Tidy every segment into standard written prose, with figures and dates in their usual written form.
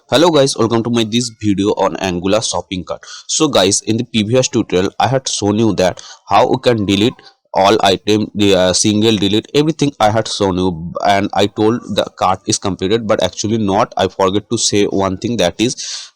Hello guys, welcome to my this video on Angular shopping cart. So guys, in the previous tutorial I had shown you that how you can delete all item, the single delete everything I had shown you, and I told the cart is completed, but actually not. I forget to say one thing, that is,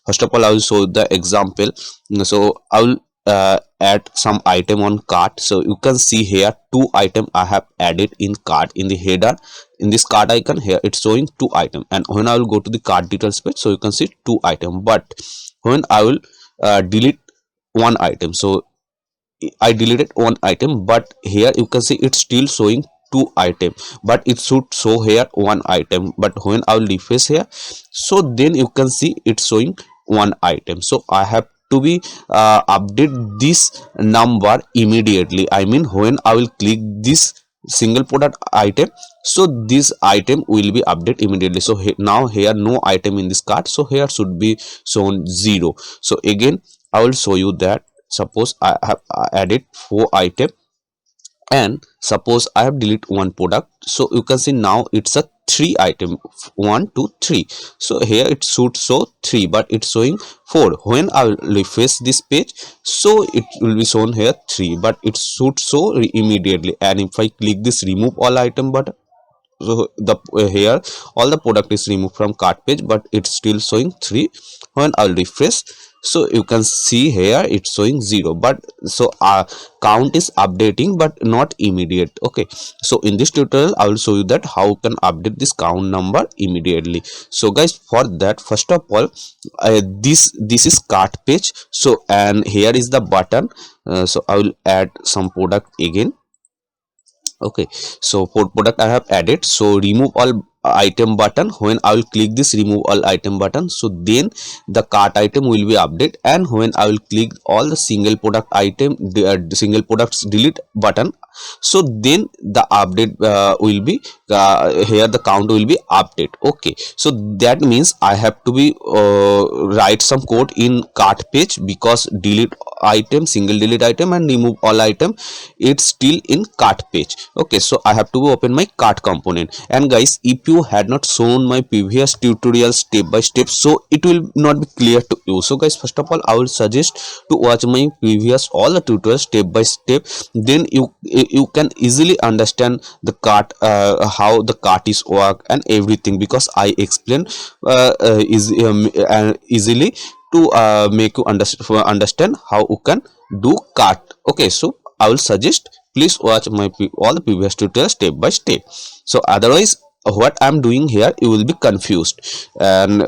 first of all I will show the example. So I will add some item on cart. So you can see here two item I have added in cart. In the header, in this cart icon here, it's showing two item, and when I will go to the cart details page, so you can see two item. But when I will delete one item, so I deleted one item, but here you can see it's still showing two item, but it should show here one item. But when I will refresh here, so then you can see it's showing one item. So I have to be update this number immediately. I mean, when I will click this single product item, so this item will be updated immediately. So now here no item in this cart, so here should be shown 0. So again I will show you that. Suppose I have added 4 item, and suppose I have deleted one product, so you can see now it's a 3 item, 1 2 3. So here it should show 3, but it's showing 4. When I will refresh this page, so it will be shown here 3, but it should show immediately. And if I click this remove all item button, so the here all the product is removed from cart page, but it's still showing 3. When I'll refresh, so you can see here it's showing 0. But so count is updating but not immediate. Okay, so in this tutorial I will show you that how you can update this count number immediately. So guys, for that, first of all, this is cart page. So and here is the button. So I will add some product again. Okay, so for product I have added, so remove all item button. When I will click this remove all item button, so then the cart item will be update. And when I will click all the single product item, the single products delete button, so then the update will be here, the count will be update. Okay, so that means I have to be write some code in cart page, because delete item, single delete item, and remove all item, it's still in cart page. Okay, so I have to open my cart component. And guys, if you had not shown my previous tutorial step by step, so it will not be clear to you. So guys, first of all I will suggest to watch my previous all the tutorials step by step, then you can easily understand the cart, how the cart is work and everything, because I explain easily to make you understand how you can do cart. Okay, so I will suggest, please watch my all the previous tutorials step by step. So otherwise what I'm doing here, you will be confused. And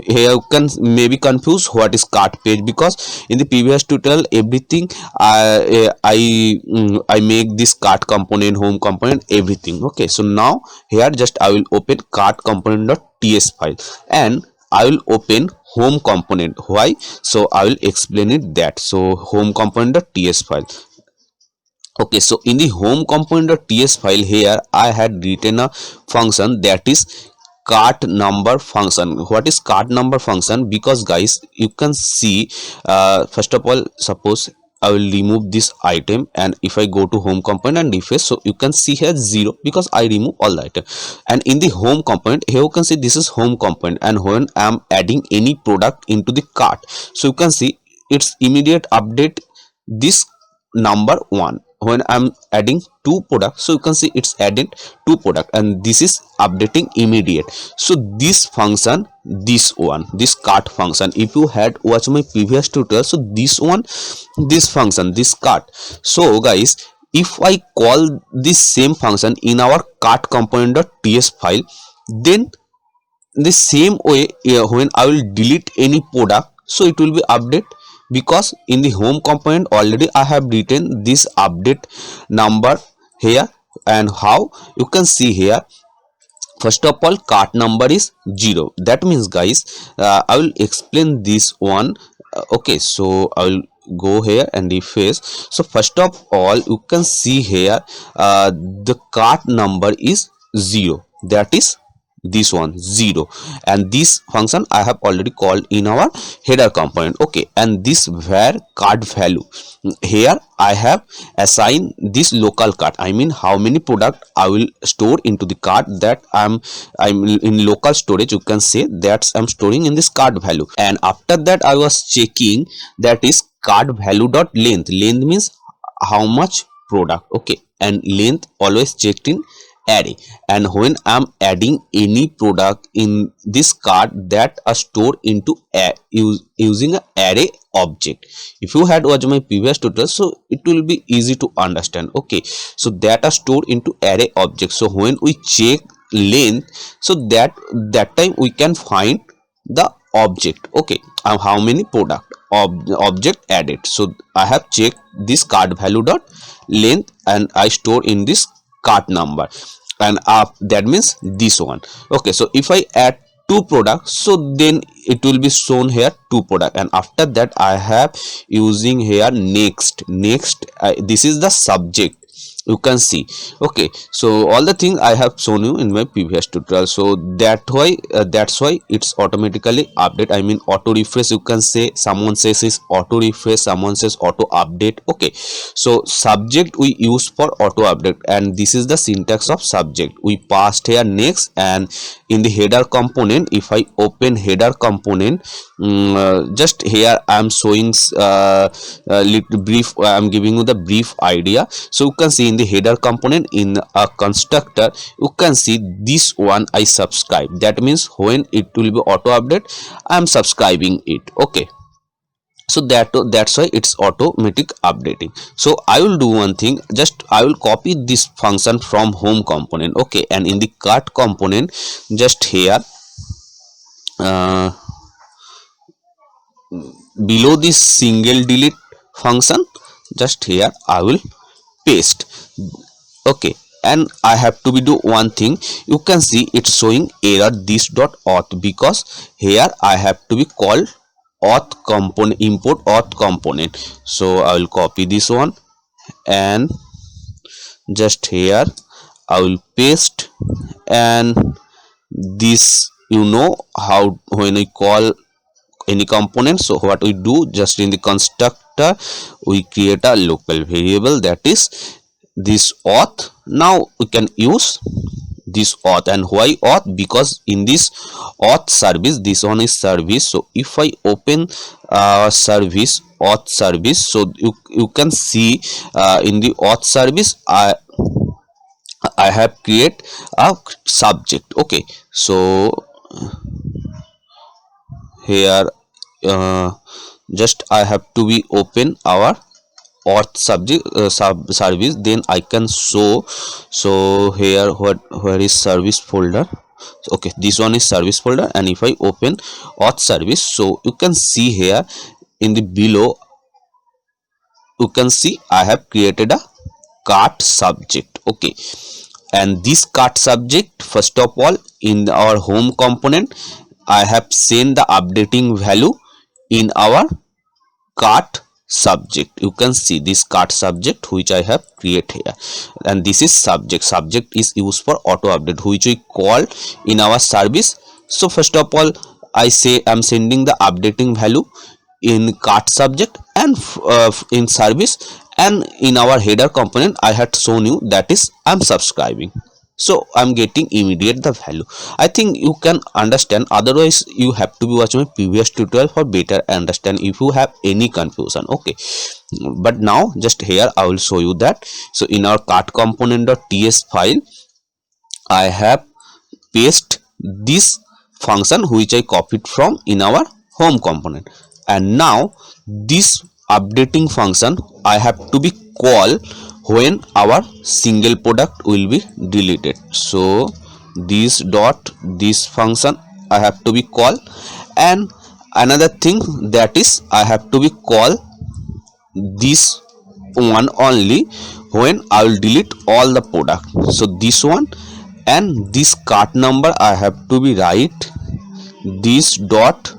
here you can maybe confuse what is cart page, because in the previous tutorial everything I make this cart component, home component, everything. Okay, so now here just I will open cart component.ts file, and I will open home component. Why? So I will explain it that. So home component.ts file. Okay, so in the home component.ts file, here I had written a function, that is cart number function. What is cart number function? Because guys, you can see, first of all, suppose I will remove this item, and if I go to home component and refresh, so you can see here 0, because I remove all the item. And in the home component, here you can see this is home component, and when I am adding any product into the cart, so you can see it's immediate update this number 1. When I'm adding 2 products, so you can see it's added 2 product, and this is updating immediate. So this function, this one, this cart function, if you had watched my previous tutorial, so this one, this function, this cart. So guys, if I call this same function in our cart component.ts file, then the same way, when I will delete any product, so it will be update, because in the home component already I have written this update number here. And how you can see here, first of all, cart number is 0. That means guys, I will explain this one. Okay, so I will go here and refresh. So first of all, you can see here, the cart number is 0. That is this one 0, and this function I have already called in our header component. Okay, and this var cart value, here I have assigned this local cart, I mean how many product I will store into the cart, that I'm in local storage, you can say that I'm storing in this cart value. And after that I was checking, that is cart value dot length. Length means how much product. Okay, and length always checked in array, and when I'm adding any product in this cart, that are stored into using a array object. If you had watched my previous tutorial, so it will be easy to understand. Okay, so that are stored into array object. So when we check length, so that time we can find the object. Okay, how many product object added. So I have checked this cart value dot length, and I store in this cart number, and that means this one. Okay, so if I add two products, so then it will be shown here two product, and after that I have using here next. This is the subject, you can see. Okay, so all the thing I have shown you in my previous tutorial, so that's why it's automatically update, I mean auto refresh, you can say. Someone says is auto refresh, someone says auto update. Okay, so subject we use for auto update, and this is the syntax of subject. We passed here next, and in the header component, if I open header component, just here I am showing little brief, I am giving you the brief idea. So you can see in the header component, in a constructor, you can see this one I subscribe. That means when it will be auto update, I am subscribing it. Okay, so that's why it's automatic updating. So I will do one thing, just I will copy this function from home component. Okay, and in the cart component, just here below this single delete function, just here I will paste. Okay, and I have to be do one thing, you can see it's showing error this dot auth, because here I have to be called auth component, import auth component. So I will copy this one, and just here I will paste, and this, you know how when I call any component, so what we do, just in the constructor we create a local variable, that is this auth. Now we can use this auth. And why auth? Because in this auth service, this one is service, so if I open service, auth service, so you can see in the auth service I have create a subject. Okay, so here just I have to be open our auth subject service, then I can show. So here where is service folder? Okay, this one is service folder, and if I open auth service, so you can see here in the below, you can see I have created a cart subject. Okay, and this cart subject, first of all, in our home component, I have sent the updating value in our cart subject. You can see this cart subject which I have created here, and this is subject. Subject is used for auto update, which we call in our service. So first of all, I say I'm sending the updating value in cart subject, and in service, and in our header component I had shown you, that is I'm subscribing. So I'm getting immediate the value. I think you can understand, otherwise you have to be watching my previous tutorial for better understand if you have any confusion. Okay, but now just here I will show you that. So in our cart component.ts file, I have paste this function which I copied from in our home component, and now this updating function I have to be call when our single product will be deleted. So this function I have to be call, and another thing, that is I have to be call this one only when I will delete all the product. So this one, and this cart number I have to be write this dot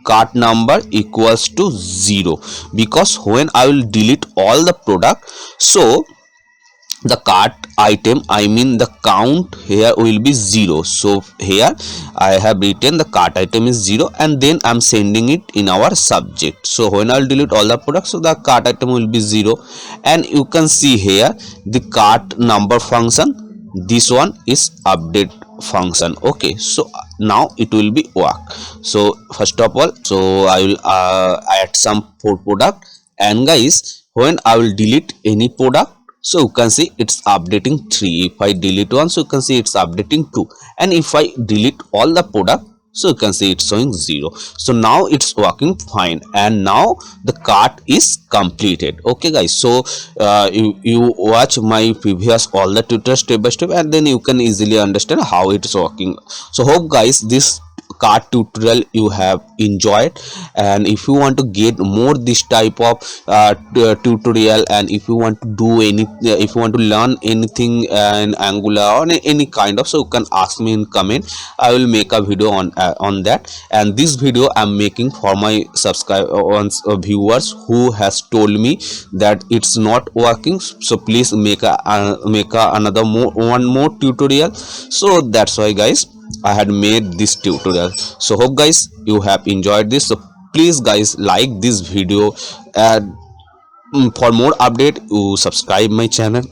cart number equals to 0, because when I will delete all the product, so the cart item, I mean the count here will be 0. So here I have written the cart item is 0, and then I'm sending it in our subject. So when I'll delete all the products, so the cart item will be 0, and you can see here the cart number function, this one is update function. Okay, so now it will be work. So first of all, so I will add some for product, and guys, when I will delete any product, so you can see it's updating 3. If I delete one, so you can see it's updating 2, and if I delete all the product, so you can see it's showing 0. So now it's working fine, and now the cart is completed. Okay guys, so you watch my previous all the tutorial step by step, and then you can easily understand how it's working. So hope guys this cart tutorial you have enjoyed, and if you want to get more this type of tutorial, and if you want to do any if you want to learn anything in Angular or any kind of, so you can ask me in comment. I will make a video on that. And this video I'm making for my subscribers viewers who has told me that it's not working, so please make another one more tutorial. So that's why guys I had made this tutorial. So hope guys you have enjoyed this. So please guys like this video, and for more update you subscribe my channel.